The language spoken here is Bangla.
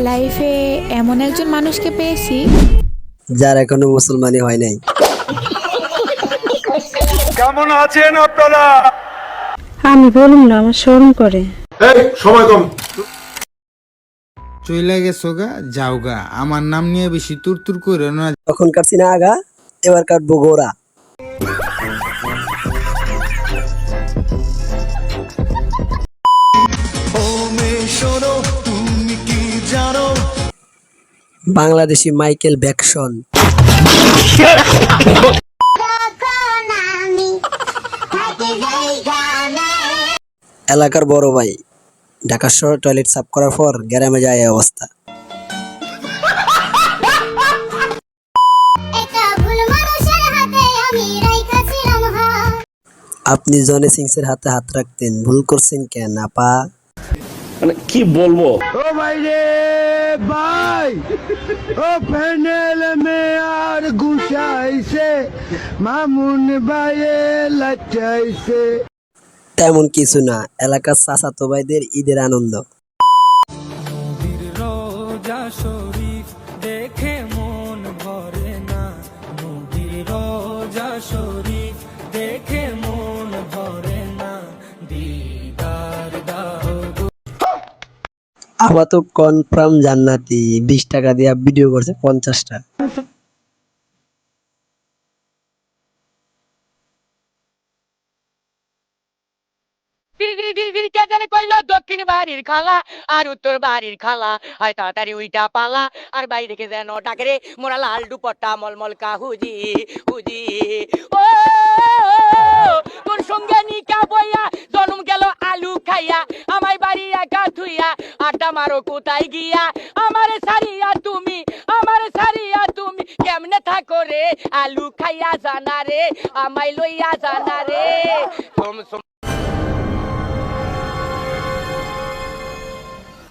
লাইফে এমন একজন মানুষকে পেয়েছি যার এখনো মুসলমানই হয় নাই। কেমন আছেন আপনারা? আমি বলুন না, আমার শরম করে। এই সময় কম। চইলা গেছো গা, যাও গা, আমার নাম নিয়ে বেশি তুর তুর করে না। তখন কাটছি না আগা, এবার কাটবো গোড়া। Bangladeshi Michael Jackson. এলাকার বড় ভাই, ঢাকা শহর টয়লেট সাফ করার পর গ্রামে যায় এই অবস্থা। আপনি জনি সিংসের হাতে হাত রাখতেন, ভুল করছেন কেন আপা? মানে কি বলবো? ও ভাই রে ভাই, ও প্যানেল মে আর গুছাইছে, মামুন ভাইয়ে লাচাইছে। তেমন কিছু না, এলাকার চাচাতো ভাইদের ঈদের আনন্দ। রোজা শরীফ দেখে মন ভরে না, নবীর রোজা শরীফ দেখে মন ভরে না, দিদার দাও। আবার তো কনফার্ম জান্নাতি, 20 টাকা দিয়ে ভিডিও করছে 50টা। দক্ষিণ বাড়ির খালা আর উত্তর বাড়ির খালা, হয় তাড়াতাড়ি উইটা পালা, আর বাইরে থেকে যেন ডাকে রে মোরা লাল দুপট্টা মলমল কাহুজি হুজি। ও তোর সঙ্গে নিকা বইয়া জন্ম গেল আলু খাইয়া, আমায় বাড়ি একা থুইয়া আড্ডা মারো কোথায় গিয়া, আমারে সারিয়া তুমি কেমনে থাকো রে, আলু খাইয়া জানা রে, আমায় লইয়া জানা রে।